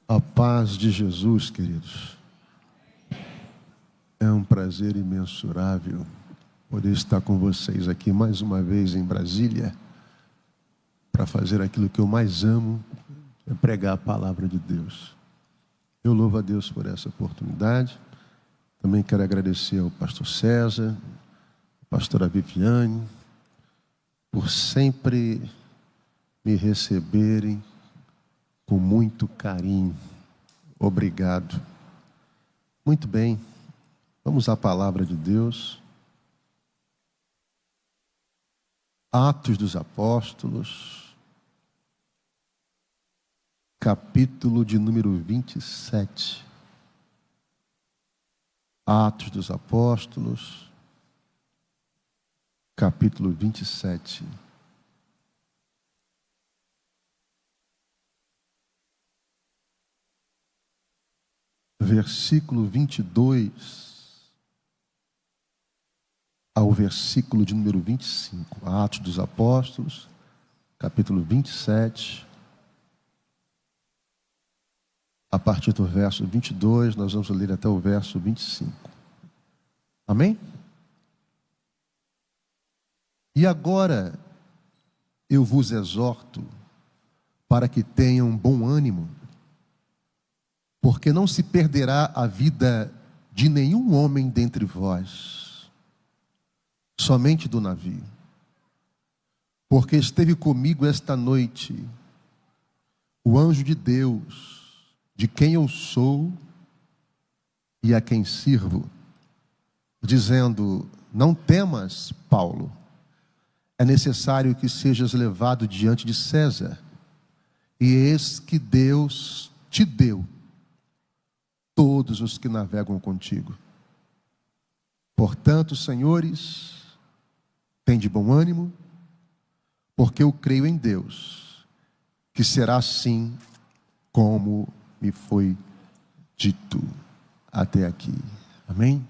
A paz de Jesus, queridos. É um prazer imensurável poder estar com vocês aqui mais uma vez em Brasília para fazer aquilo que eu mais amo, é pregar a palavra de Deus. Eu louvo a Deus por essa oportunidade. Também quero agradecer ao pastor César, à pastora Viviane, por sempre me receberem com muito carinho. Obrigado. Muito bem, vamos à palavra de Deus. Atos dos Apóstolos, capítulo de número 27. Atos dos Apóstolos, capítulo 27. Versículo 22 ao versículo de número 25. Atos dos Apóstolos, capítulo 27. A partir do verso 22, nós vamos ler até o verso 25. Amém? E agora eu vos exorto para que tenham bom ânimo, porque não se perderá a vida de nenhum homem dentre vós, somente do navio. Porque esteve comigo esta noite o anjo de Deus, de quem eu sou e a quem sirvo, dizendo: não temas, Paulo, é necessário que sejas levado diante de César, e eis que Deus te deu todos os que navegam contigo. Portanto, senhores, tende bom ânimo, porque eu creio em Deus, que será assim como me foi dito até aqui. Amém?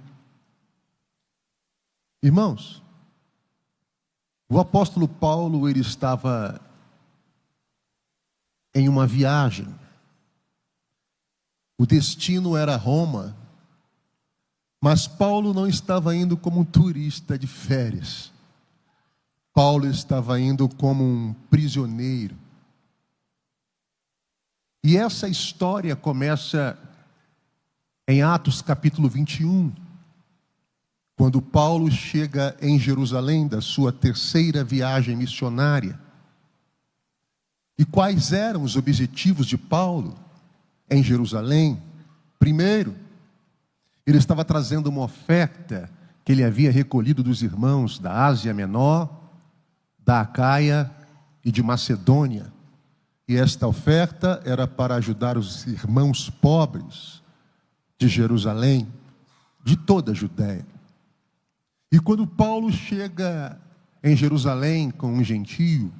Irmãos, o apóstolo Paulo, ele estava em uma viagem. O destino era Roma, mas Paulo não estava indo como um turista de férias. Paulo estava indo como um prisioneiro. E essa história começa em Atos capítulo 21, quando Paulo chega em Jerusalém da sua terceira viagem missionária. E quais eram os objetivos de Paulo em Jerusalém? Primeiro, ele estava trazendo uma oferta que ele havia recolhido dos irmãos da Ásia Menor, da Acaia e de Macedônia. E esta oferta era para ajudar os irmãos pobres de Jerusalém, de toda a Judéia. E quando Paulo chega em Jerusalém com um gentio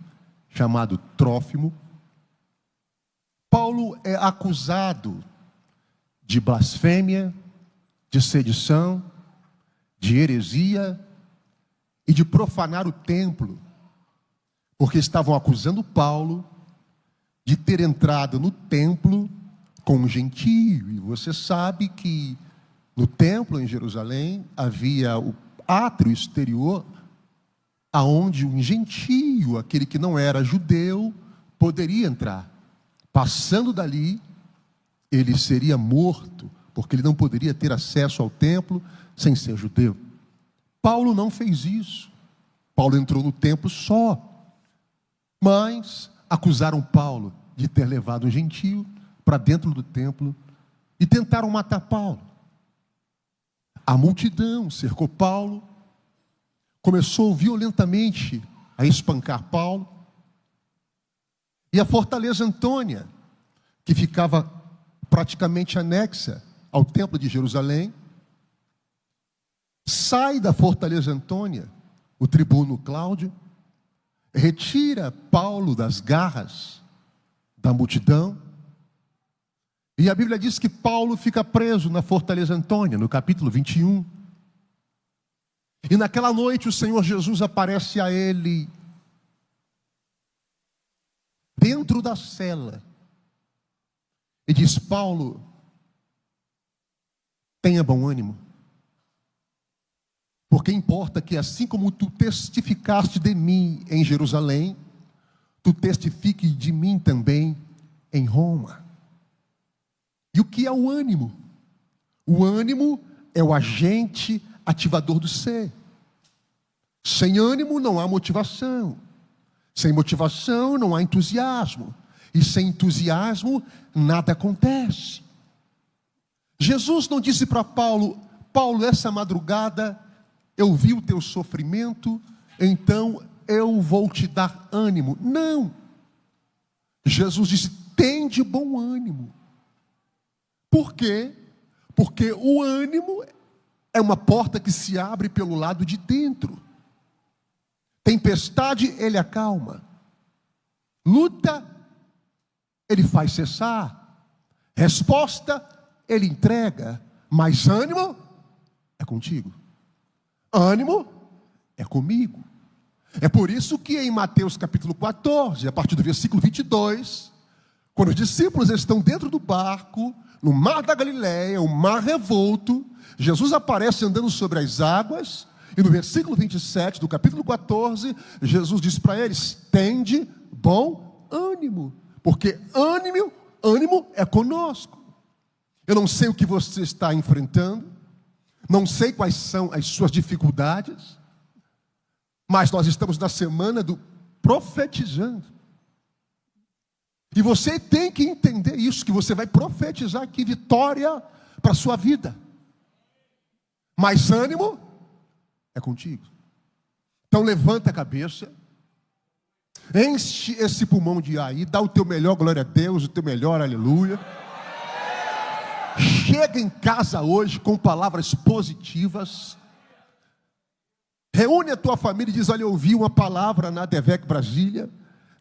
chamado Trófimo, Paulo é acusado de blasfêmia, de sedição, de heresia e de profanar o templo, porque estavam acusando Paulo de ter entrado no templo com um gentio. E você sabe que no templo em Jerusalém havia o átrio exterior, aonde um gentio, aquele que não era judeu, poderia entrar. Passando dali, ele seria morto, porque ele não poderia ter acesso ao templo sem ser judeu. Paulo não fez isso. Paulo entrou no templo só. Mas acusaram Paulo de ter levado um gentio para dentro do templo e tentaram matar Paulo. A multidão cercou Paulo, começou violentamente a espancar Paulo. E a fortaleza Antônia, que ficava praticamente anexa ao templo de Jerusalém, sai da fortaleza Antônia, o tribuno Cláudio, retira Paulo das garras da multidão, e a Bíblia diz que Paulo fica preso na fortaleza Antônia, no capítulo 21. E naquela noite o Senhor Jesus aparece a ele dentro da cela e diz: Paulo, tenha bom ânimo, porque importa que assim como tu testificaste de mim em Jerusalém, tu testifique de mim também em Roma. E o que é o ânimo? O ânimo é o agente ativador do ser. Sem ânimo não há motivação. Sem motivação não há entusiasmo. E sem entusiasmo nada acontece. Jesus não disse para Paulo: Paulo, essa madrugada eu vi o teu sofrimento, então eu vou te dar ânimo. Não. Jesus disse: tende bom ânimo. Por quê? Porque o ânimo é uma porta que se abre pelo lado de dentro. Tempestade, ele acalma. Luta, ele faz cessar. Resposta, ele entrega. Mas ânimo é contigo. Ânimo é comigo. É por isso que em Mateus capítulo 14, a partir do versículo 22, quando os discípulos estão dentro do barco, no mar da Galileia, o mar revolto, Jesus aparece andando sobre as águas, e no versículo 27 do capítulo 14, Jesus diz para eles: tende bom ânimo, porque ânimo é conosco. Eu não sei o que você está enfrentando, não sei quais são as suas dificuldades, mas nós estamos na semana do profetizando. E você tem que entender isso, que você vai profetizar aqui vitória para a sua vida. Mas ânimo é contigo. Então levanta a cabeça, enche esse pulmão de ar aí, dá o teu melhor glória a Deus, o teu melhor aleluia. Chega em casa hoje com palavras positivas. Reúne a tua família e diz: olha, eu ouvi uma palavra na Devec Brasília.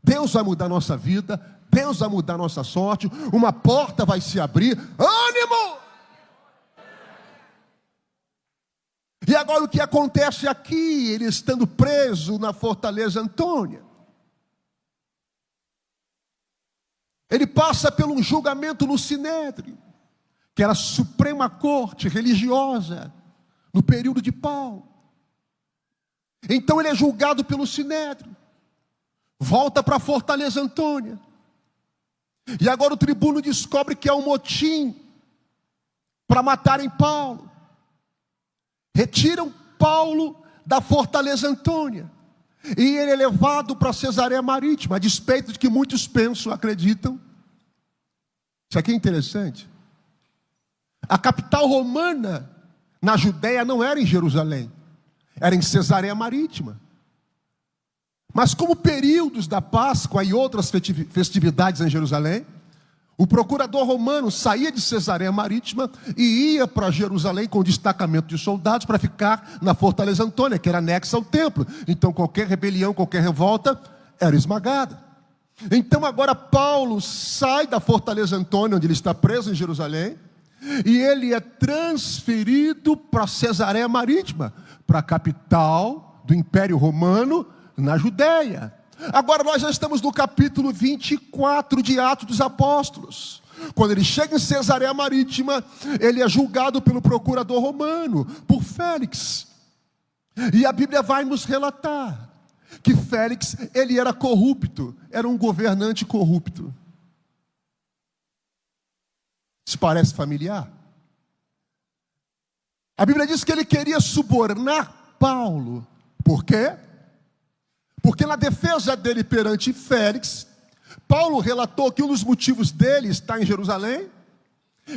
Deus vai mudar a nossa vida, Deus vai mudar a nossa sorte, uma porta vai se abrir. Ânimo! E agora o que acontece aqui, ele estando preso na Fortaleza Antônia. Ele passa por um julgamento no Sinédrio, que era a Suprema Corte religiosa, no período de Paulo. Então ele é julgado pelo Sinédrio, volta para a Fortaleza Antônia, e agora o tribuno descobre que há um motim para matarem Paulo. Retiram Paulo da Fortaleza Antônia, e ele é levado para Cesareia Marítima, a despeito de que muitos pensam, acreditam. Isso aqui é interessante. A capital romana na Judéia não era em Jerusalém, era em Cesareia Marítima. Mas como períodos da Páscoa e outras festividades em Jerusalém, o procurador romano saía de Cesareia Marítima e ia para Jerusalém com destacamento de soldados para ficar na Fortaleza Antônia, que era anexa ao templo. Então qualquer rebelião, qualquer revolta era esmagada. Então agora Paulo sai da Fortaleza Antônia, onde ele está preso em Jerusalém, e ele é transferido para Cesareia Marítima, para a capital do Império Romano na Judéia. Agora nós já estamos no capítulo 24 de Atos dos Apóstolos. Quando ele chega em Cesareia Marítima, ele é julgado pelo procurador romano, por Félix. E a Bíblia vai nos relatar que Félix, ele era corrupto, era um governante corrupto. Isso parece familiar? A Bíblia diz que ele queria subornar Paulo. Por quê? Porque na defesa dele perante Félix, Paulo relatou que um dos motivos dele estar em Jerusalém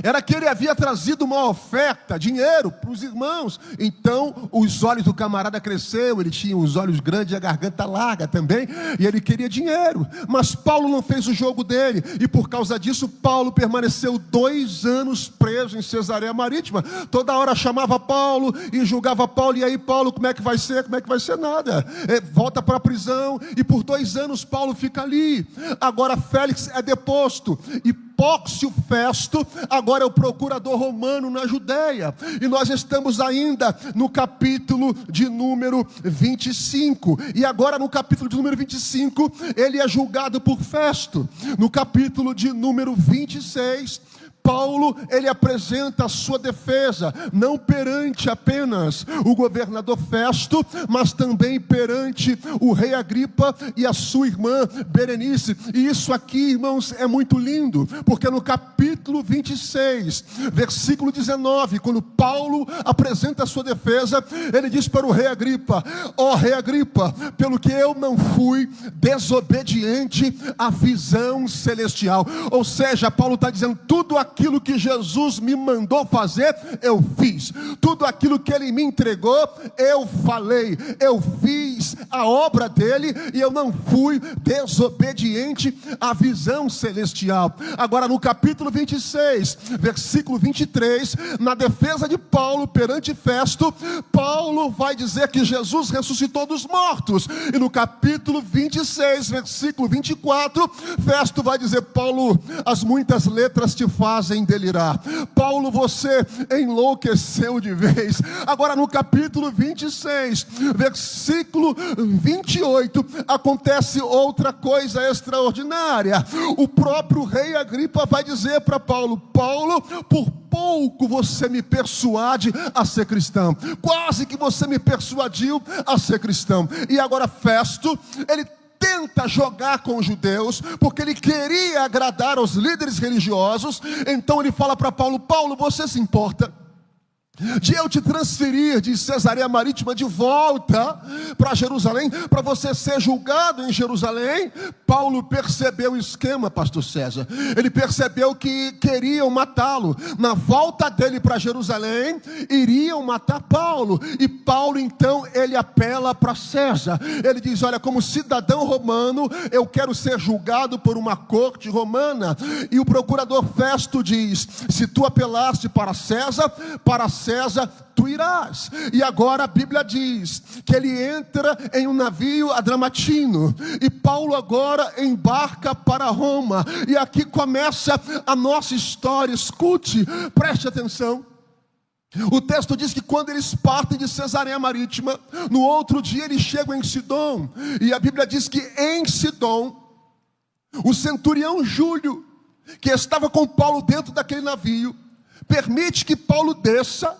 era que ele havia trazido uma oferta, dinheiro, para os irmãos. Então os olhos do camarada cresceu, ele tinha os olhos grandes e a garganta larga também, e ele queria dinheiro. Mas Paulo não fez o jogo dele, e por causa disso Paulo permaneceu 2 anos preso em Cesareia Marítima. Toda hora chamava Paulo e julgava Paulo: e aí Paulo, como é que vai ser? Como é que vai ser? Nada. Volta para a prisão, e por 2 anos Paulo fica ali. Agora Félix é deposto, e Pórcio Festo agora é o procurador romano na Judéia. E nós estamos ainda no capítulo de número 25. E agora no capítulo de número 25, ele é julgado por Festo. No capítulo de número 26, Paulo, ele apresenta a sua defesa, não perante apenas o governador Festo, mas também perante o rei Agripa e a sua irmã Berenice. E isso aqui, irmãos, é muito lindo, porque no capítulo 26, versículo 19, quando Paulo apresenta a sua defesa, ele diz para o rei Agripa: ó rei Agripa, pelo que eu não fui desobediente à visão celestial. Ou seja, Paulo está dizendo, tudo aquilo que Jesus me mandou fazer, eu fiz. Tudo aquilo que Ele me entregou, eu falei. Eu fiz a obra dEle e eu não fui desobediente à visão celestial. Agora no capítulo 26, versículo 23, na defesa de Paulo perante Festo, Paulo vai dizer que Jesus ressuscitou dos mortos. E no capítulo 26, versículo 24, Festo vai dizer: Paulo, as muitas letras te fazem delirar. Paulo, você enlouqueceu de vez. Agora no capítulo 26, versículo 28, acontece outra coisa extraordinária. O próprio rei Agripa vai dizer para Paulo: Paulo, por pouco você me persuade a ser cristão. Quase que você me persuadiu a ser cristão. E agora Festo, ele tenta jogar com os judeus, porque ele queria agradar aos líderes religiosos. Então ele fala para Paulo: Paulo, você se importa de eu te transferir de Cesareia Marítima de volta para Jerusalém, para você ser julgado em Jerusalém? Paulo percebeu o esquema, pastor César. Ele percebeu que queriam matá-lo. Na volta dele para Jerusalém, iriam matar Paulo. E Paulo então, ele apela para César. Ele diz: olha, como cidadão romano, eu quero ser julgado por uma corte romana. E o procurador Festo diz: se tu apelaste para César, tu irás. E agora a Bíblia diz que ele entra em um navio adramatino, e Paulo agora embarca para Roma. E aqui começa a nossa história. Escute, preste atenção. O texto diz que quando eles partem de Cesareia Marítima, no outro dia eles chegam em Sidom. E a Bíblia diz que em Sidom, o centurião Júlio, que estava com Paulo dentro daquele navio, permite que Paulo desça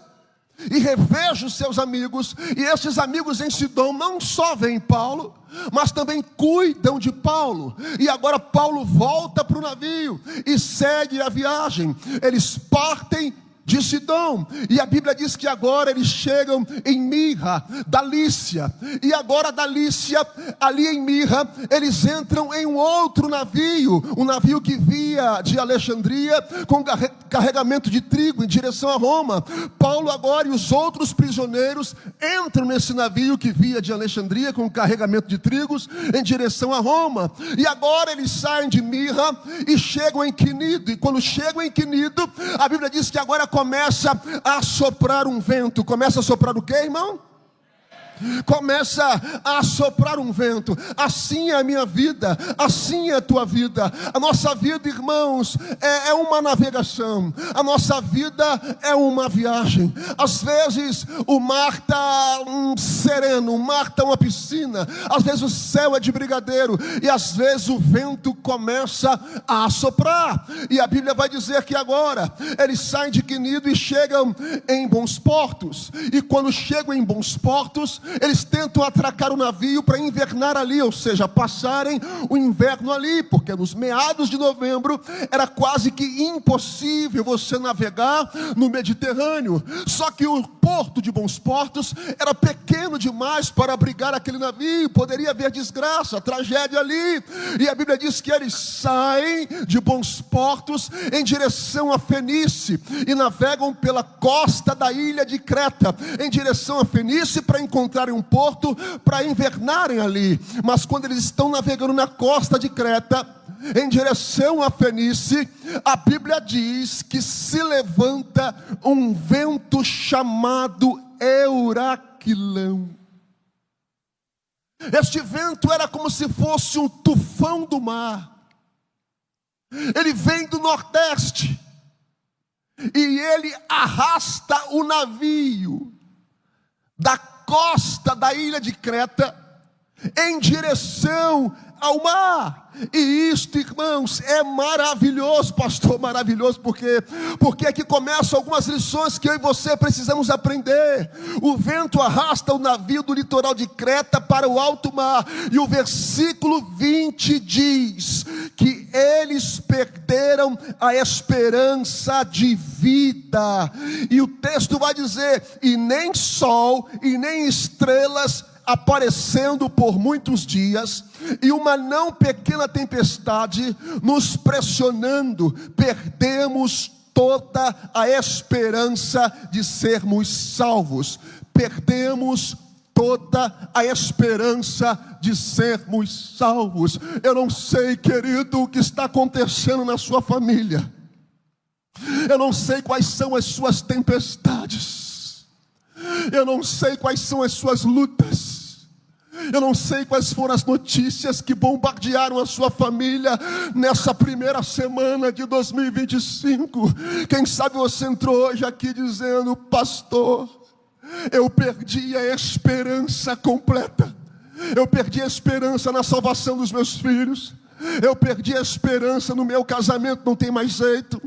e reveja os seus amigos. E esses amigos em Sidom não só veem Paulo, mas também cuidam de Paulo. E agora Paulo volta para o navio e segue a viagem. Eles partem de Sidom, e a Bíblia diz que agora eles chegam em Mirra, da Lícia. E agora da Lícia, ali em Mirra, eles entram em um outro navio, um navio que via de Alexandria com carregamento de trigo em direção a Roma. Paulo agora e os outros prisioneiros entram nesse navio que via de Alexandria com carregamento de trigos em direção a Roma. E agora eles saem de Mirra e chegam em Quinido. E quando chegam em Quinido, a Bíblia diz que agora começa a soprar um vento. Começa a soprar o quê, irmão? Começa a soprar um vento. Assim é a minha vida, assim é a tua vida. A nossa vida, irmãos, é uma navegação. A nossa vida é uma viagem. Às vezes o mar está sereno, o mar está uma piscina. Às vezes o céu é de brigadeiro, e às vezes o vento começa a soprar. E a Bíblia vai dizer que agora eles saem de Quinido e chegam em Bons Portos. E quando chegam em Bons Portos, eles tentam atracar o navio para invernar ali, ou seja, passarem o inverno ali, porque nos meados de novembro era quase que impossível você navegar no Mediterrâneo. Só que o porto de Bons Portos era pequeno demais para abrigar aquele navio, poderia haver desgraça, tragédia ali. E a Bíblia diz que eles saem de Bons Portos em direção a Fenície e navegam pela costa da ilha de Creta em direção a Fenície para encontrarem um porto para invernarem ali. Mas quando eles estão navegando na costa de Creta em direção a Fenície, a Bíblia diz que se levanta um vento chamado Euraquilão. Este vento era como se fosse um tufão do mar. Ele vem do Nordeste e ele arrasta o navio da costa da ilha de Creta em direção ao mar. E isto, irmãos, é maravilhoso, pastor, maravilhoso, porque aqui começam algumas lições que eu e você precisamos aprender. O vento arrasta o navio do litoral de Creta para o alto mar, e o versículo 20 diz que eles perderam a esperança de vida, e o texto vai dizer: e nem sol e nem estrelas aparecendo por muitos dias, e uma não pequena tempestade nos pressionando, perdemos toda a esperança de sermos salvos. Perdemos toda a esperança de sermos salvos. Eu não sei, querido, o que está acontecendo na sua família. Eu não sei quais são as suas tempestades. Eu não sei quais são as suas lutas. Eu não sei quais foram as notícias que bombardearam a sua família nessa primeira semana de 2025. Quem sabe você entrou hoje aqui dizendo: pastor, eu perdi a esperança completa. Eu perdi a esperança na salvação dos meus filhos. Eu perdi a esperança no meu casamento, não tem mais jeito.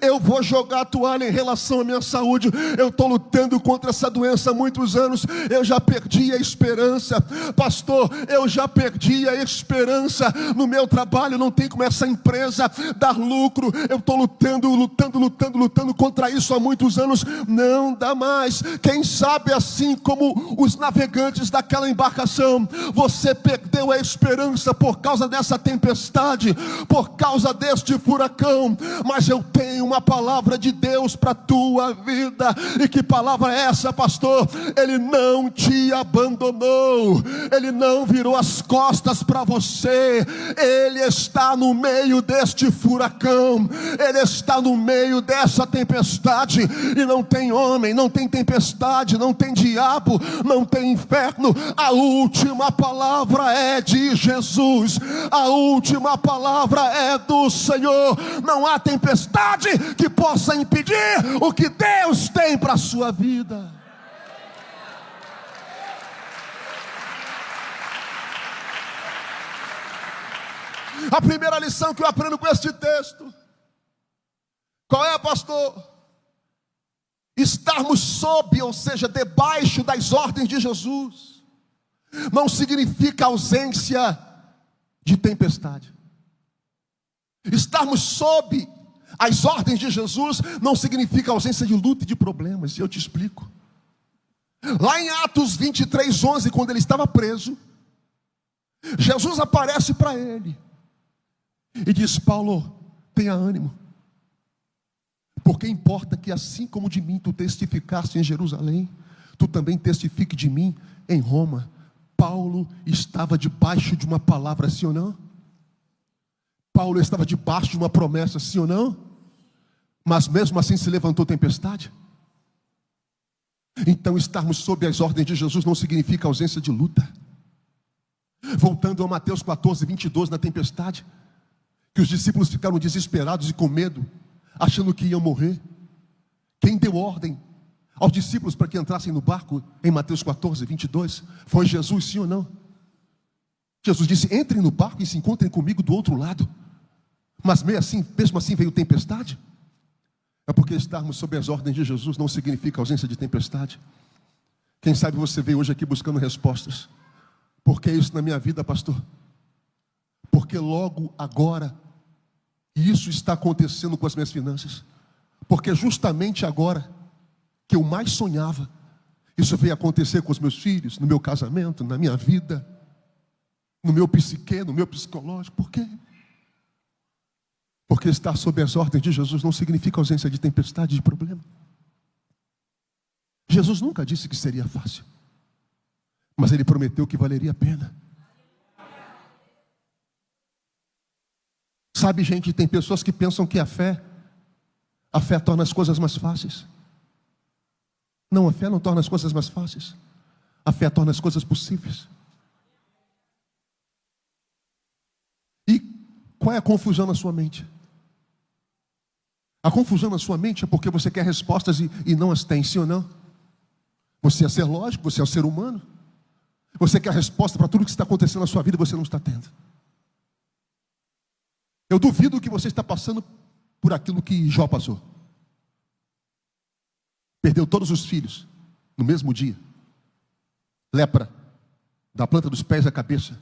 Eu vou jogar a toalha em relação à minha saúde. Eu estou lutando contra essa doença há muitos anos. Eu já perdi a esperança. Pastor, eu já perdi a esperança no meu trabalho. Não tem como essa empresa dar lucro. Eu estou lutando contra isso há muitos anos. Não dá mais. Quem sabe, assim como os navegantes daquela embarcação, você perdeu a esperança por causa dessa tempestade, por causa deste furacão. Mas eu tenho uma palavra de Deus para a tua vida. E que palavra é essa, pastor? Ele não te abandonou. Ele não virou as costas para você. Ele está no meio deste furacão. Ele está no meio dessa tempestade. E não tem homem, não tem tempestade, não tem diabo, não tem inferno. A última palavra é de Jesus. A última palavra é do Senhor. Não há tempestade que possa impedir o que Deus tem para a sua vida. A primeira lição que eu aprendo com este texto, qual é, pastor? Estarmos sob, ou seja, debaixo das ordens de Jesus, não significa ausência de tempestade. Estarmos sob as ordens de Jesus não significa ausência de luta e de problemas. E eu te explico. Lá em Atos 23:11, quando ele estava preso, Jesus aparece para ele e diz: Paulo, tenha ânimo, porque importa que assim como de mim tu testificaste em Jerusalém, tu também testifique de mim em Roma. Paulo estava debaixo de uma palavra, sim ou não? Paulo estava debaixo de uma promessa, sim ou não? Mas mesmo assim se levantou tempestade. Então estarmos sob as ordens de Jesus não significa ausência de luta. Voltando a Mateus 14:22, na tempestade, que os discípulos ficaram desesperados e com medo, achando que iam morrer. Quem deu ordem aos discípulos para que entrassem no barco em Mateus 14:22 foi Jesus, sim ou não? Jesus disse: entrem no barco e se encontrem comigo do outro lado. Mas mesmo assim veio tempestade. É porque estarmos sob as ordens de Jesus não significa ausência de tempestade. Quem sabe você veio hoje aqui buscando respostas. Por que isso na minha vida, pastor? Porque logo agora isso está acontecendo com as minhas finanças. Porque justamente agora que eu mais sonhava, isso veio acontecer com os meus filhos, no meu casamento, na minha vida, no meu psique, no meu psicológico. Por quê? Porque estar sob as ordens de Jesus não significa ausência de tempestade, de problema. Jesus nunca disse que seria fácil, mas Ele prometeu que valeria a pena. Sabe, gente, tem pessoas que pensam que a fé torna as coisas mais fáceis. Não, a fé não torna as coisas mais fáceis. A fé torna as coisas possíveis. E qual é a confusão na sua mente? A confusão na sua mente é porque você quer respostas e não as tem, sim ou não? Você é ser lógico, você é um ser humano. Você quer a resposta para tudo que está acontecendo na sua vida e você não está tendo. Eu duvido que você está passando por aquilo que Jó passou. Perdeu todos os filhos no mesmo dia. Lepra, da planta dos pés à cabeça.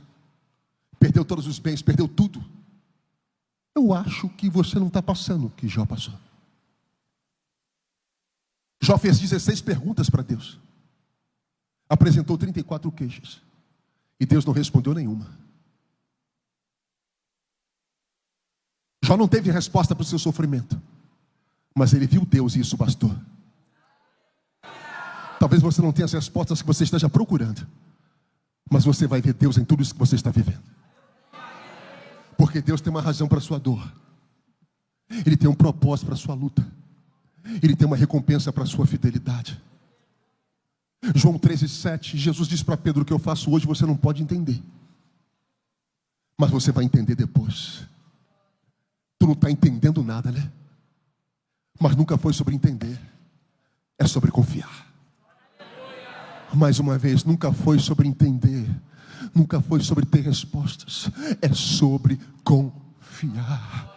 Perdeu todos os bens, perdeu tudo. Eu acho que você não está passando o que Jó passou. Jó fez 16 perguntas para Deus. Apresentou 34 queixas. E Deus não respondeu nenhuma. Jó não teve resposta para o seu sofrimento. Mas ele viu Deus e isso bastou. Talvez você não tenha as respostas que você esteja procurando. Mas você vai ver Deus em tudo isso que você está vivendo. Porque Deus tem uma razão para a sua dor. Ele tem um propósito para a sua luta. Ele tem uma recompensa para a sua fidelidade. João 13:7, Jesus disse para Pedro: o que eu faço hoje você não pode entender. Mas você vai entender depois. Tu não está entendendo nada, né? Mas nunca foi sobre entender. É sobre confiar. Mais uma vez, nunca foi sobre entender. Nunca foi sobre ter respostas. É sobre confiar.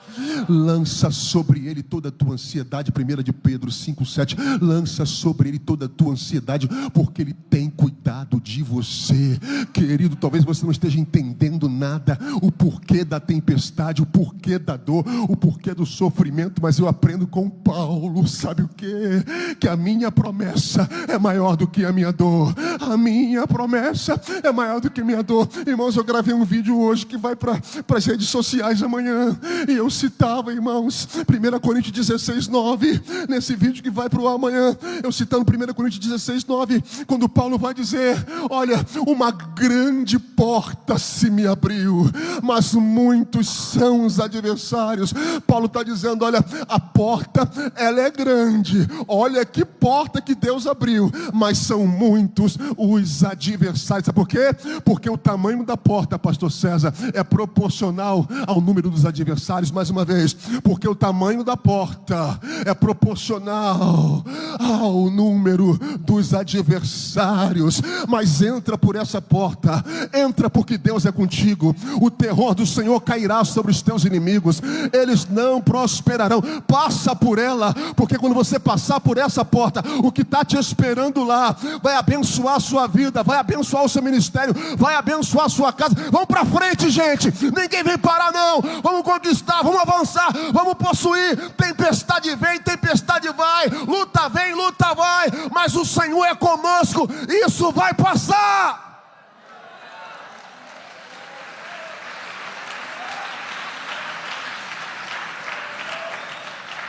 Lança sobre ele toda a tua ansiedade. 1 de Pedro 5:7. Lança sobre ele toda a tua ansiedade, porque ele tem cuidado de você. Querido, talvez você não esteja entendendo nada, o porquê da tempestade, o porquê da dor, o porquê do sofrimento, mas eu aprendo com Paulo, sabe o quê? Que a minha promessa é maior do que a minha dor. A minha promessa é maior do que a minha dor. Irmãos, eu gravei um vídeo hoje que vai para as redes sociais amanhã, e eu citava, irmãos, 1 Coríntios 16:9, nesse vídeo que vai para o amanhã, eu citando 1 Coríntios 16:9, quando Paulo vai dizer: olha, uma grande porta se me abriu, mas muitos são os adversários. Paulo está dizendo: olha, a porta, ela é grande, olha que porta que Deus abriu, mas são muitos os adversários. Sabe por quê? Porque o tamanho da porta, pastor César, é proporcional ao número dos adversários. Mais uma vez, porque o tamanho da porta é proporcional ao número dos adversários. Mas entra por essa porta, entra porque Deus é contigo. O terror do Senhor cairá sobre os teus inimigos, eles não prosperarão. Passa por ela, porque quando você passar por essa porta, o que está te esperando lá vai abençoar a sua vida, vai abençoar o seu ministério, vai abençoar a sua casa. Vamos para frente, gente, ninguém vem parar não. Vamos conquistar, vamos avançar, vamos possuir. Tempestade vem, tempestade vai, luta vem, luta vai, mas o Senhor é conosco. Isso vai passar.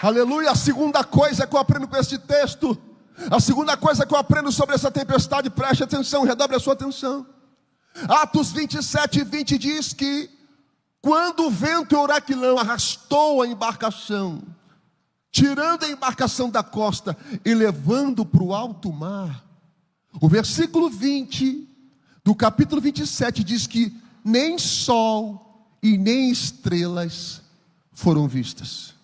Aleluia. A segunda coisa que eu aprendo com este texto, a segunda coisa que eu aprendo sobre essa tempestade, preste atenção, redobre a sua atenção. Atos 27:20 diz que quando o vento Euraquilão arrastou a embarcação, tirando a embarcação da costa e levando para o alto mar, o versículo 20 do capítulo 27 diz que nem sol e nem estrelas foram vistas.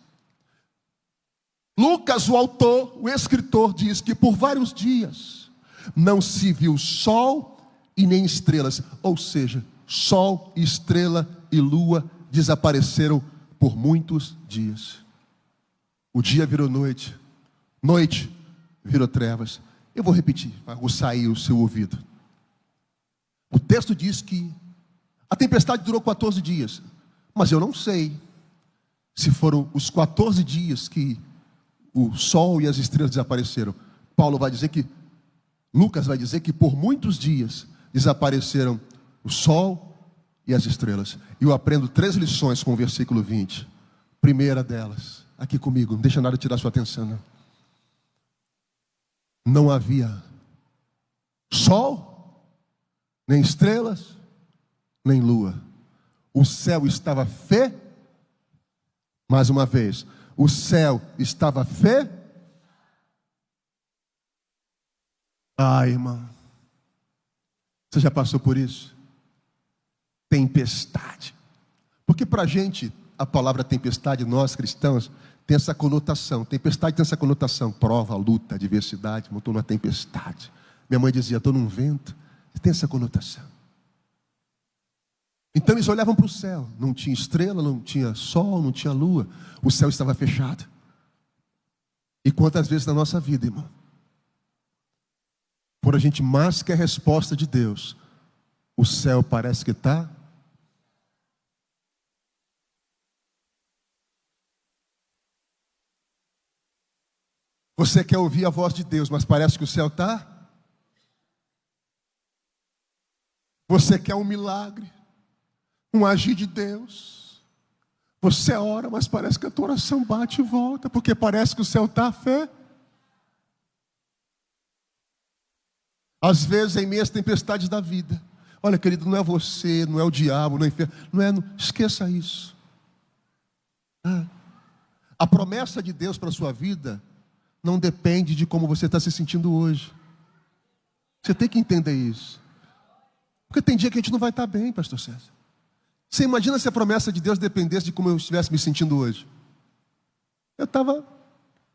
Lucas, o autor, o escritor, diz que por vários dias não se viu sol e nem estrelas. Ou seja, sol, estrela e lua desapareceram por muitos dias. O dia virou noite, noite virou trevas. Eu vou repetir, para aguçar aí o seu ouvido. O texto diz que a tempestade durou 14 dias. Mas eu não sei se foram os 14 dias que o sol e as estrelas desapareceram. Paulo vai dizer que, Lucas vai dizer que por muitos dias desapareceram o sol e as estrelas. E eu aprendo 3 lições com o versículo 20. Primeira delas, aqui comigo, não deixa nada tirar sua atenção, não. Não havia sol, nem estrelas, nem lua. O céu estava mais uma vez, o céu estava irmão, você já passou por isso? Tempestade. Porque para a gente, a palavra tempestade, nós cristãos, tem essa conotação. Tempestade tem essa conotação. Prova, luta, adversidade. Estou numa tempestade. Minha mãe dizia, estou num vento. Tem essa conotação. Então eles olhavam para o céu. Não tinha estrela, não tinha sol, não tinha lua. O céu estava fechado. E quantas vezes na nossa vida, irmão, por a gente mais quer a resposta de Deus, o céu parece que está... Você quer ouvir a voz de Deus, mas parece que o céu está... Você quer um milagre, um agir de Deus. Você ora, mas parece que a tua oração bate e volta, porque parece que o céu está a fé. Às vezes, em meio às tempestades da vida. Olha, querido, não é você, não é o diabo, não é o inferno. Esqueça isso. A promessa de Deus para a sua vida não depende de como você está se sentindo hoje. Você tem que entender isso. Porque tem dia que a gente não vai estar bem, pastor César. Você imagina se a promessa de Deus dependesse de como eu estivesse me sentindo hoje? Eu estava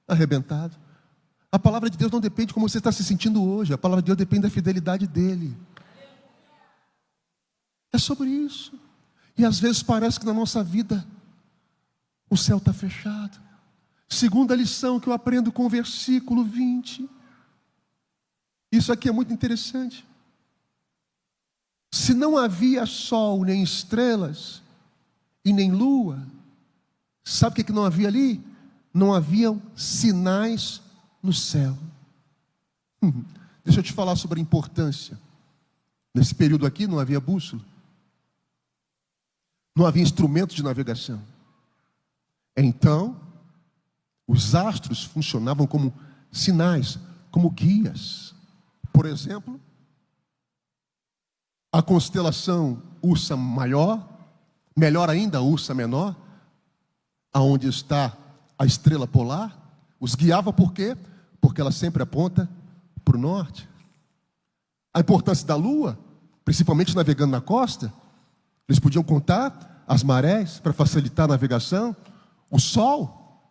arrebentado. A palavra de Deus não depende de como você está se sentindo hoje. A palavra de Deus depende da fidelidade dEle. É sobre isso. E às vezes parece que na nossa vida o céu está fechado. Segunda lição que eu aprendo com o versículo 20. Isso aqui é muito interessante. Se não havia sol, nem estrelas, e nem lua, sabe o que não havia ali? Não haviam sinais no céu. Deixa eu te falar sobre a importância. Nesse período aqui não havia bússola. Não havia instrumento de navegação. Então, os astros funcionavam como sinais, como guias. Por exemplo, a constelação Ursa Maior, melhor ainda a Ursa Menor, aonde está a estrela polar, os guiava por quê? Porque ela sempre aponta para o norte. A importância da lua, principalmente navegando na costa, eles podiam contar as marés para facilitar a navegação. O sol,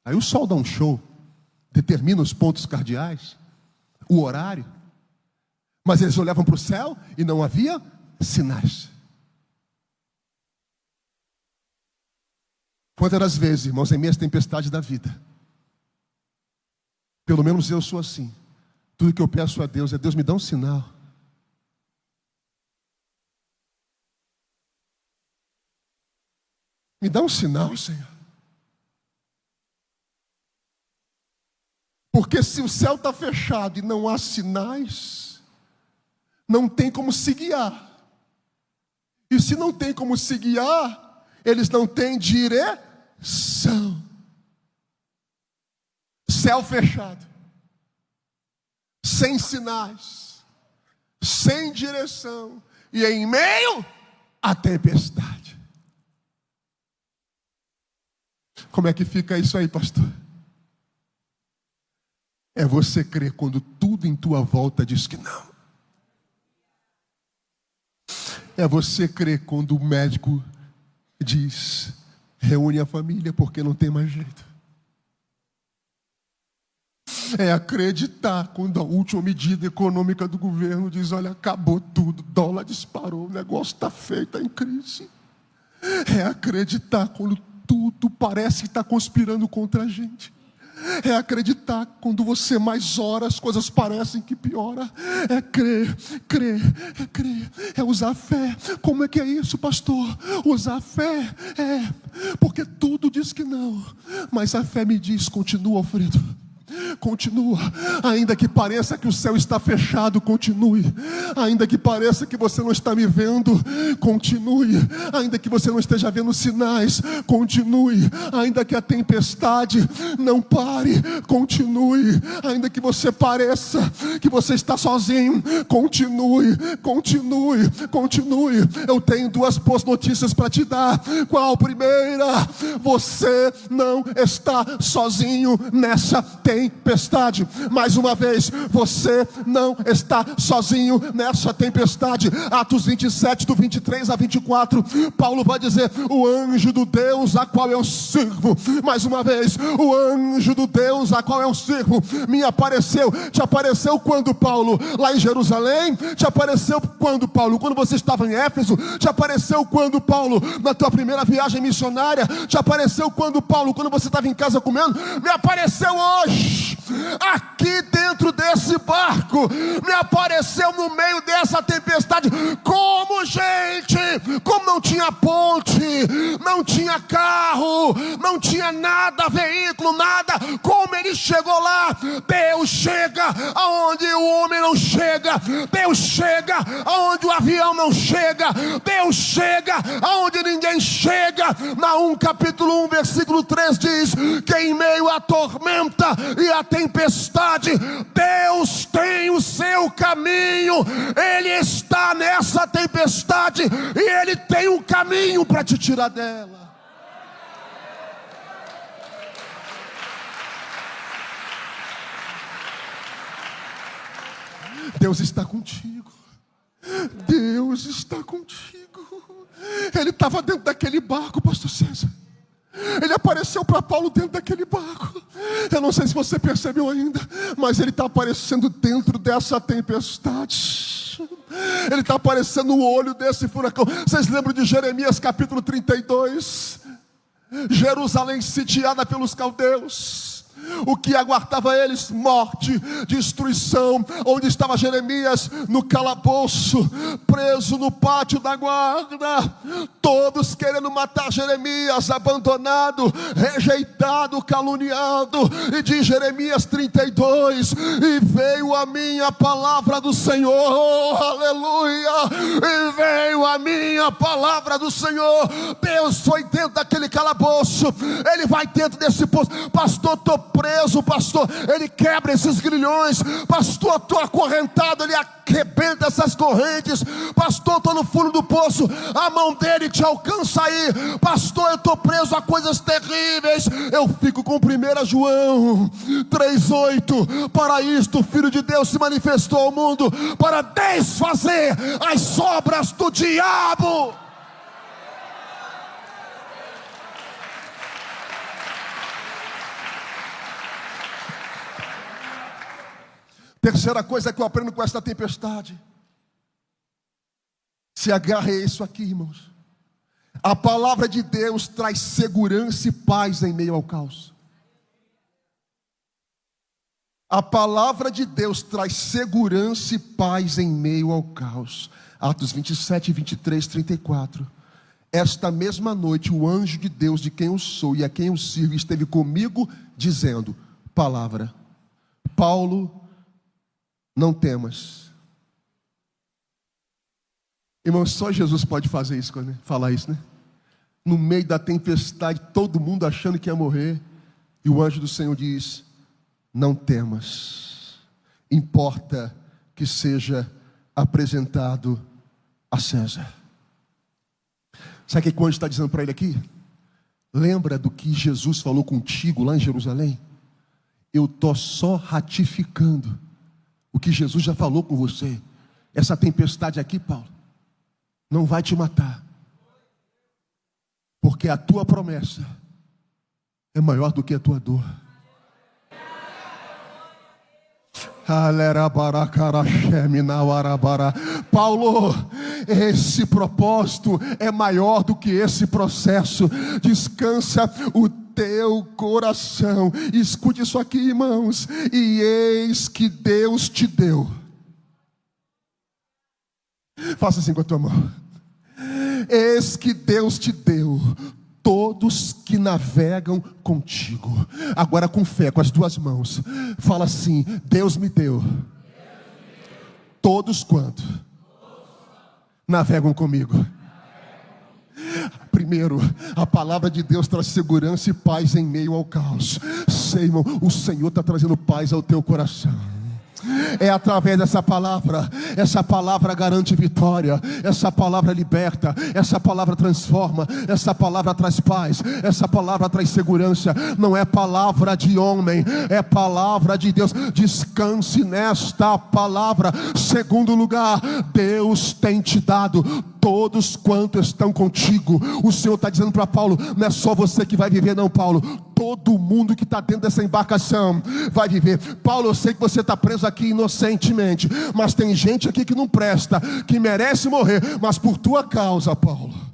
aí o sol dá um show, determina os pontos cardeais, o horário. Mas eles olhavam para o céu e não havia sinais. Quantas das vezes, irmãos, em meio às tempestades da vida, pelo menos eu sou assim. Tudo que eu peço a Deus é: Deus, me dá um sinal. Me dá um sinal, Senhor. Porque se o céu está fechado e não há sinais, não tem como se guiar. E se não tem como se guiar, eles não têm direção. Céu fechado, sem sinais, sem direção, e em meio à tempestade. Como é que fica isso aí, pastor? É você crer quando tudo em tua volta diz que não. É você crer quando o médico diz: reúne a família porque não tem mais jeito. É acreditar quando a última medida econômica do governo diz: olha, acabou tudo, dólar disparou, o negócio está feio, está em crise. É acreditar quando tudo parece que está conspirando contra a gente. É acreditar quando você mais ora, as coisas parecem que piora. É crer, é crer, é usar a fé. Como é que é isso, pastor? Usar a fé, porque tudo diz que não, mas a fé me diz: continua, Alfredo. Continua, ainda que pareça que o céu está fechado, continue. Ainda que pareça que você não está me vendo, continue. Ainda que você não esteja vendo sinais, continue. Ainda que a tempestade não pare, continue. Ainda que você pareça que você está sozinho, continue. Eu tenho duas boas notícias para te dar. Qual a primeira? Você não está sozinho nessa tempestade. tempestade. Mais uma vez, você não está sozinho nessa tempestade. Atos 27, do 23 a 24, Paulo vai dizer: o anjo do Deus a qual eu sirvo. Mais uma vez, o anjo do Deus a qual eu sirvo me apareceu. Te apareceu quando, Paulo? Lá em Jerusalém? Te apareceu quando, Paulo? Quando você estava em Éfeso? Te apareceu quando, Paulo? Na tua primeira viagem missionária? Te apareceu quando, Paulo? Quando você estava em casa comendo? Me apareceu hoje, aqui dentro desse barco. Me apareceu no meio dessa tempestade. Como, gente? Como não tinha ponte, não tinha carro, não tinha nada, veículo, nada. Como ele chegou lá? Deus chega aonde o homem não chega. Deus chega aonde o avião não chega. Deus chega aonde ninguém chega. Naum capítulo 1 versículo 3 diz que em meio à tormenta e à tempestade, Deus tem o seu caminho. Ele está nessa tempestade e Ele tem um caminho para te tirar dela. Deus está contigo. Deus está contigo. Ele estava dentro daquele barco, pastor César. Ele apareceu para Paulo dentro daquele barco. Eu não sei se você percebeu ainda, mas ele está aparecendo dentro dessa tempestade. Ele está aparecendo no olho desse furacão. Vocês lembram de Jeremias capítulo 32? Jerusalém sitiada pelos caldeus. O que aguardava eles? Morte, destruição. Onde estava Jeremias? No calabouço, preso no pátio da guarda. Todos querendo matar Jeremias, abandonado, rejeitado, caluniado. E diz Jeremias 32: e veio a minha palavra do Senhor, aleluia, e veio a minha palavra do Senhor. Deus foi dentro daquele calabouço, Ele vai dentro desse poço. Pastor, estou preso, pastor. Ele quebra esses grilhões. Pastor, estou acorrentado. Ele arrebenta essas correntes. Pastor, estou no fundo do poço. A mão dele te alcança aí. Pastor, eu estou preso a coisas terríveis. Eu fico com 1 João 3,8. Para isto o Filho de Deus se manifestou ao mundo, para desfazer as obras do diabo. Terceira coisa que eu aprendo com esta tempestade: se agarre a isso aqui, irmãos. A palavra de Deus traz segurança e paz em meio ao caos. A palavra de Deus traz segurança e paz em meio ao caos. Atos 27, 23, 34. Esta mesma noite o anjo de Deus, de quem eu sou e a quem eu sirvo, esteve comigo dizendo: palavra, Paulo, não temas. Irmão, só Jesus pode fazer isso, falar isso, né? No meio da tempestade, todo mundo achando que ia morrer, e o anjo do Senhor diz: não temas, importa que seja apresentado a César. Sabe o que o anjo está dizendo para ele aqui? Lembra do que Jesus falou contigo lá em Jerusalém? Eu estou só ratificando o que Jesus já falou com você. Essa tempestade aqui, Paulo, não vai te matar, porque a tua promessa é maior do que a tua dor. Paulo, esse propósito é maior do que esse processo. Descansa o teu coração. Escute isso aqui, irmãos. E eis que Deus te deu. Faça assim com a tua mão. Eis que Deus te deu todos que navegam contigo. Agora com fé, com as duas mãos, fala assim: Deus me deu todos quanto navegam comigo. Primeiro, a palavra de Deus traz segurança e paz em meio ao caos. Sei, irmão, o Senhor está trazendo paz ao teu coração. É através dessa palavra. Essa palavra garante vitória. Essa palavra liberta. Essa palavra transforma. Essa palavra traz paz. Essa palavra traz segurança. Não é palavra de homem, é palavra de Deus. Descanse nesta palavra. Segundo lugar, Deus tem te dado todos quantos estão contigo. O Senhor está dizendo para Paulo: não é só você que vai viver, não, Paulo. Todo mundo que está dentro dessa embarcação vai viver. Paulo, eu sei que você está preso aqui inocentemente, mas tem gente aqui que não presta, que merece morrer, mas por tua causa, Paulo,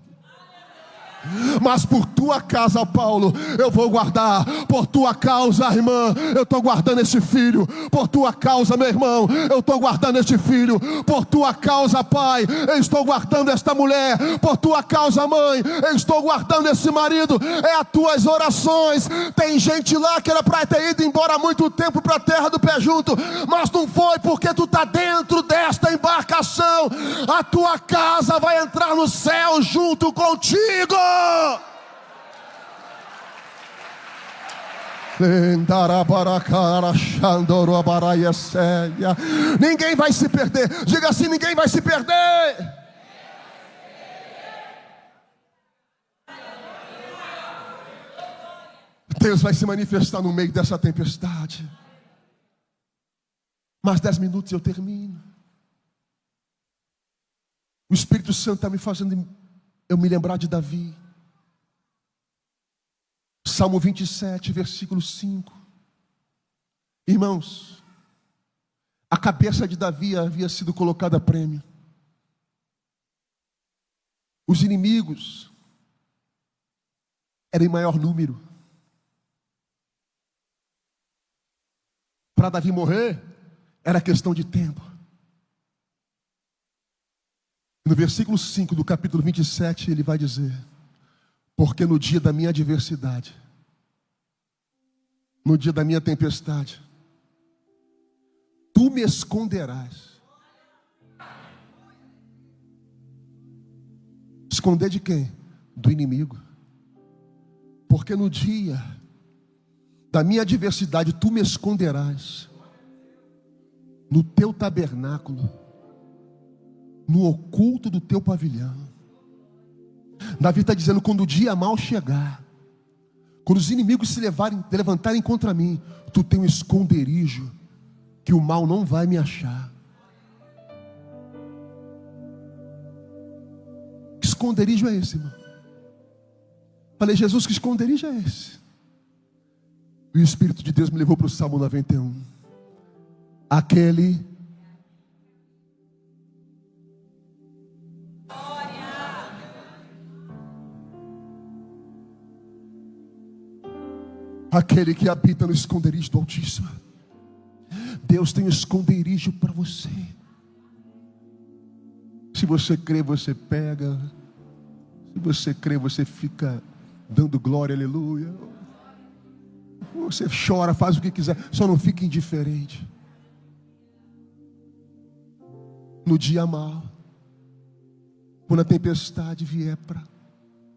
mas por tua causa, Paulo, eu vou guardar. Por tua causa, irmã, eu estou guardando esse filho. Por tua causa, meu irmão, eu estou guardando este filho. Por tua causa, pai, eu estou guardando esta mulher. Por tua causa, mãe, eu estou guardando esse marido. É as tuas orações. Tem gente lá que era para ter ido embora há muito tempo para a terra do pé junto, mas não foi, porque tu está dentro desta embarcação. A tua casa vai entrar no céu junto contigo. Ninguém vai se perder. Diga assim: ninguém vai se perder. Deus vai se manifestar no meio dessa tempestade. Mais 10 minutos e eu termino. O Espírito Santo está me fazendo eu me lembrar de Davi. Salmo 27, versículo 5. Irmãos, a cabeça de Davi havia sido colocada a prêmio. Os inimigos eram em maior número. Para Davi morrer, era questão de tempo. No versículo 5 do capítulo 27, ele vai dizer: porque no dia da minha adversidade, no dia da minha tempestade, tu me esconderás. Esconder de quem? Do inimigo. Porque no dia da minha adversidade, tu me esconderás no teu tabernáculo, no oculto do teu pavilhão. Davi está dizendo: quando o dia mal chegar, quando os inimigos se levantarem contra mim, tu tem um esconderijo que o mal não vai me achar. Que esconderijo é esse, irmão? Falei: Jesus, que esconderijo é esse? E o Espírito de Deus me levou para o Salmo 91. Aquele que habita no esconderijo do Altíssimo. Deus tem um esconderijo para você. Se você crê, você pega. Se você crê, você fica dando glória, aleluia. Você chora, faz o que quiser, só não fique indiferente. No dia mau, quando a tempestade vier para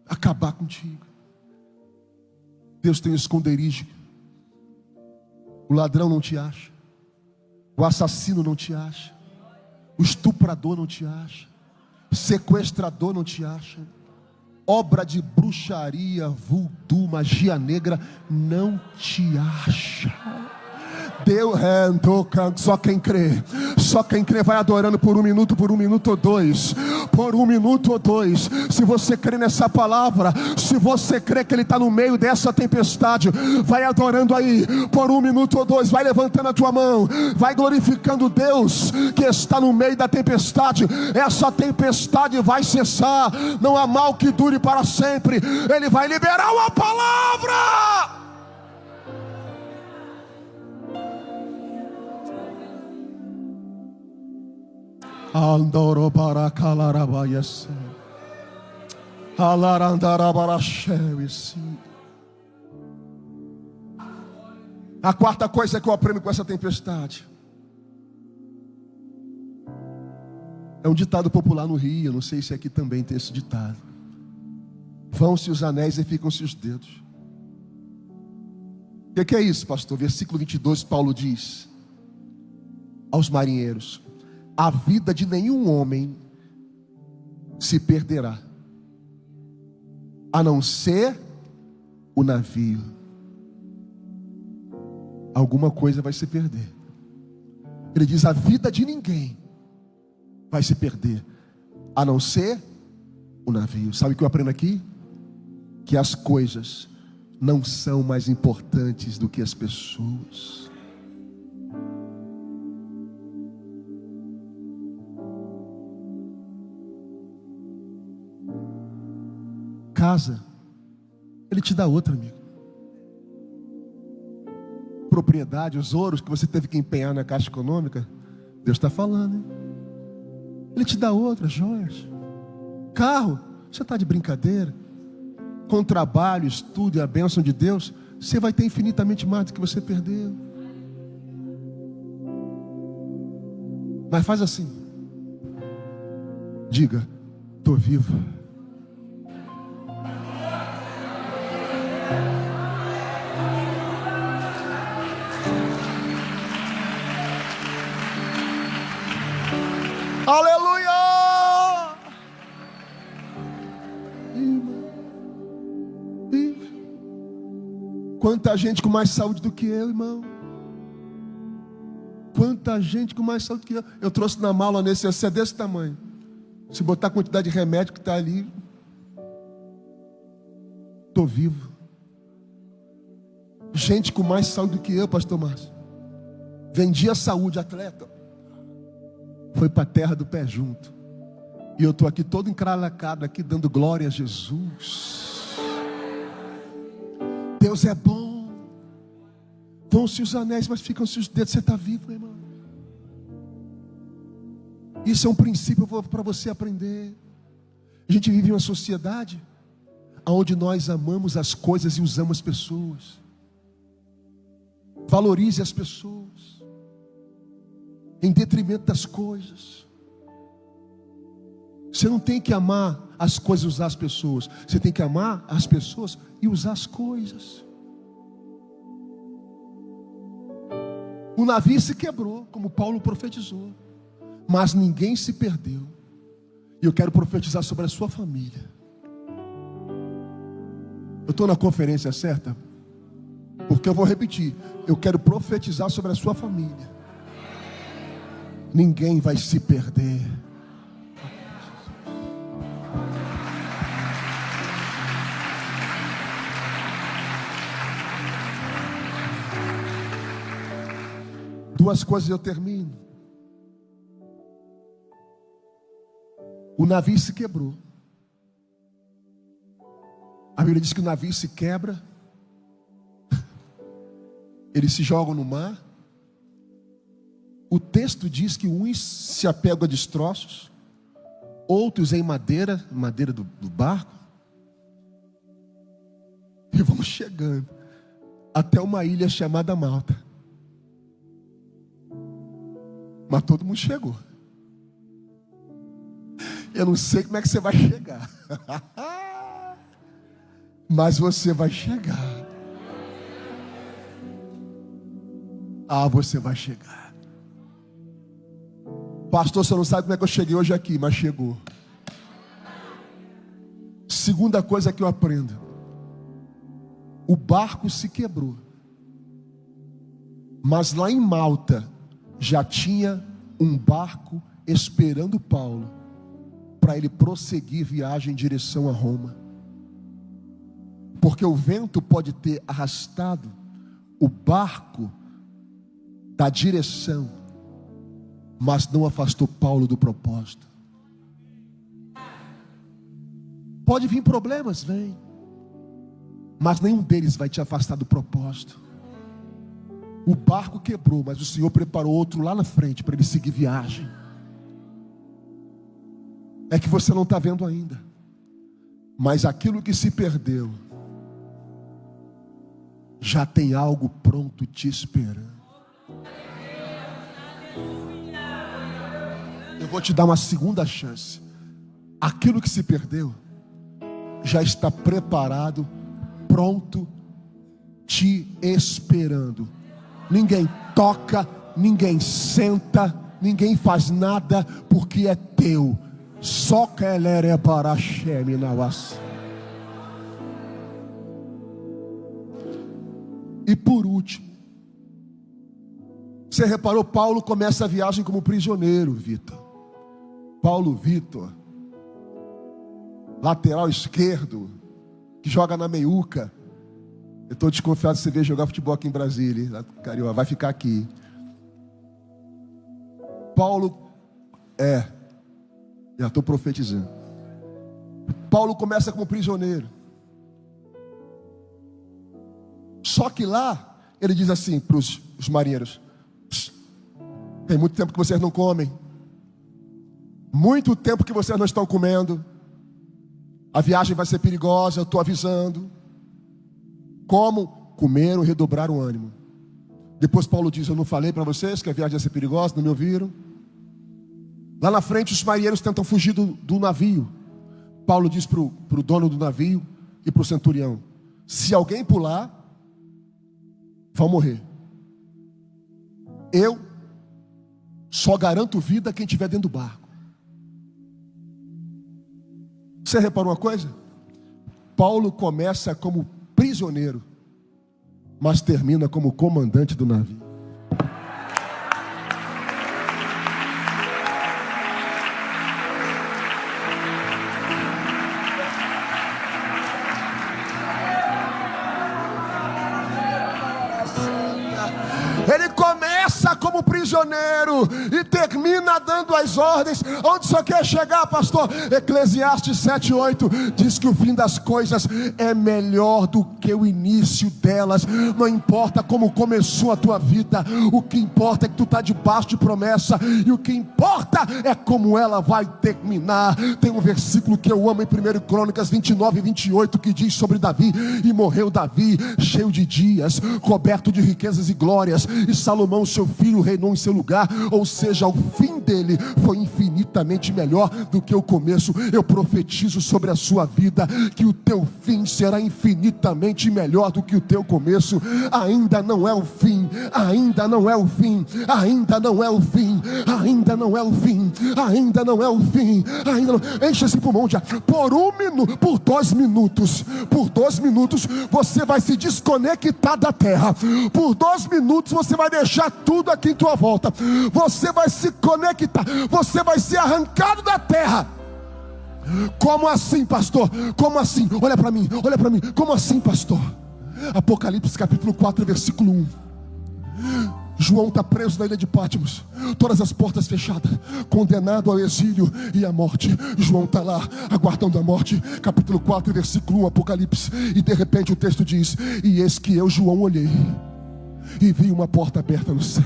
acabar contigo, Deus tem um esconderijo. O ladrão não te acha, o assassino não te acha, o estuprador não te acha, o sequestrador não te acha, obra de bruxaria, voodoo, magia negra não te acha. Deus, só quem crê vai adorando por um minuto ou dois. Por um minuto ou dois. Se você crê nessa palavra, se você crê que Ele está no meio dessa tempestade, vai adorando aí por um minuto ou dois. Vai levantando a tua mão, vai glorificando Deus que está no meio da tempestade. Essa tempestade vai cessar. Não há mal que dure para sempre. Ele vai liberar uma palavra. Andoro para calarabaias, alarandarabaracheis. A quarta coisa que eu aprendo com essa tempestade é um ditado popular no Rio. Eu não sei se aqui também tem esse ditado: vão-se os anéis e ficam-se os dedos. O que é isso, pastor? Versículo 22, Paulo diz: aos marinheiros: a vida de nenhum homem se perderá, a não ser o navio. Alguma coisa vai se perder. Ele diz: a vida de ninguém vai se perder, a não ser o navio. Sabe o que eu aprendo aqui? Que as coisas não são mais importantes do que as pessoas. Casa, Ele te dá outra, amigo. Propriedade, os ouros que você teve que empenhar na Caixa Econômica, Deus está falando, hein? Ele te dá outra, joias. Carro, você está de brincadeira? Com trabalho, estudo e a bênção de Deus, você vai ter infinitamente mais do que você perdeu. Mas faz assim: diga, estou vivo. Aleluia! Quanta gente com mais saúde do que eu, irmão. Quanta gente com mais saúde do que eu. Eu trouxe na mala nesse, esse é desse tamanho. Se botar a quantidade de remédio que está ali, estou vivo. Gente com mais saúde do que eu, pastor Márcio. Vendia saúde, atleta. Foi para a terra do pé junto. E eu estou aqui todo encralacado, aqui dando glória a Jesus. Deus é bom. Vão-se os anéis, mas ficam-se os dedos. Você está vivo, meu irmão. Isso é um princípio para você aprender. A gente vive em uma sociedade onde nós amamos as coisas e usamos as pessoas. Valorize as pessoas em detrimento das coisas. Você não tem que amar as coisas e usar as pessoas. Você tem que amar as pessoas e usar as coisas. O navio se quebrou, como Paulo profetizou, mas ninguém se perdeu. E eu quero profetizar sobre a sua família. Eu estou na conferência certa? Porque eu vou repetir. Eu quero profetizar sobre a sua família. Ninguém vai se perder. Duas coisas eu termino. O navio se quebrou. A Bíblia diz que o navio se quebra. Eles se jogam no mar. O texto diz que uns se apegam a destroços, outros em madeira do barco. E vamos chegando até uma ilha chamada Malta. Mas todo mundo chegou. Eu não sei como é que você vai chegar. Mas você vai chegar. Ah, você vai chegar. Pastor, você não sabe como é que eu cheguei hoje aqui, mas chegou. Segunda coisa que eu aprendo. O barco se quebrou. Mas lá em Malta já tinha um barco esperando Paulo para ele prosseguir viagem em direção a Roma. Porque o vento pode ter arrastado o barco da direção, mas não afastou Paulo do propósito. Pode vir problemas, vem, mas nenhum deles vai te afastar do propósito. O barco quebrou, mas o Senhor preparou outro lá na frente para ele seguir viagem. É que você não está vendo ainda, mas aquilo que se perdeu já tem algo pronto te esperando. Eu vou te dar uma segunda chance. Aquilo que se perdeu já está preparado, pronto, te esperando. Ninguém toca ninguém senta, ninguém faz nada, porque é teu. Só que ele é para Sheminavas. E por último, você reparou, Paulo começa a viagem como prisioneiro, Vitor. Paulo Vitor, lateral esquerdo, que joga na meiuca. Eu estou desconfiado de você ver jogar futebol aqui em Brasília. Carioca, vai ficar aqui. Paulo, já estou profetizando. Paulo começa como prisioneiro. Só que lá, ele diz assim para os marinheiros: tem muito tempo que vocês não comem. Muito tempo que vocês não estão comendo. A viagem vai ser perigosa, eu estou avisando. Como? Comeram e redobraram o ânimo. Depois Paulo diz: eu não falei para vocês que a viagem ia ser perigosa, não me ouviram? Lá na frente os marinheiros tentam fugir do navio. Paulo diz para o dono do navio e para o centurião: se alguém pular, vão morrer. Eu só garanto vida a quem estiver dentro do barco. Você reparou uma coisa? Paulo começa como prisioneiro, mas termina como comandante do navio. Ele começa como prisioneiro e termina dando as ordens. Onde você quer chegar, pastor? Eclesiastes 7:8 diz que o fim das coisas é melhor do que o início delas. Não importa como começou a tua vida, o que importa é que tu está debaixo de promessa, e o que importa é como ela vai terminar. Tem um versículo que eu amo em 1 Crônicas 29:28 que diz sobre Davi: e morreu Davi cheio de dias, coberto de riquezas e glórias, e Salomão seu filho reinou em seu lugar. Ou seja, o fim dele foi infinitamente melhor do que o começo. Eu profetizo sobre a sua vida que o teu fim será infinitamente melhor do que o teu começo. Ainda não é o fim, ainda não é o fim, ainda não é o fim, ainda não é o fim, ainda não é o fim, ainda não. Enche esse pulmão de ar. Por 1 minuto, por 2 minutos, você vai se desconectar da terra. Por 2 minutos você vai deixar tudo aqui em tua volta. Você vai se conectar, você vai ser arrancado da terra. Como assim, pastor? Como assim? Olha para mim, olha para mim. Como assim, pastor? Apocalipse capítulo 4, versículo 1. João está preso na ilha de Patmos, todas as portas fechadas, condenado ao exílio e à morte. João está lá, aguardando a morte. Capítulo 4, versículo 1, Apocalipse. E de repente o texto diz: e eis que eu, João, olhei e vi uma porta aberta no céu.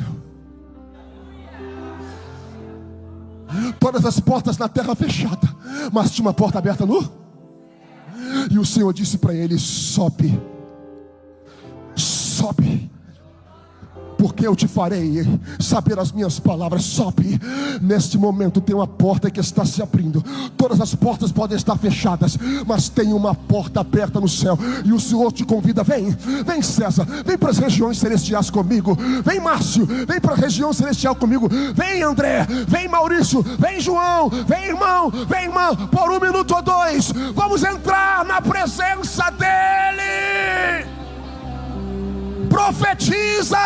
Todas as portas na terra fechadas, mas tinha uma porta aberta no. E o Senhor disse para ele: sobe, sobe, porque eu te farei saber as minhas palavras. Sobe. Neste momento tem uma porta que está se abrindo. Todas as portas podem estar fechadas, mas tem uma porta aberta no céu. E o Senhor te convida: vem, vem César, vem para as regiões celestiais comigo. Vem Márcio, vem para a região celestial comigo. Vem André, vem Maurício, vem João, vem irmão, vem irmã. Por 1 minuto ou 2, vamos entrar na presença dEle. Profetiza!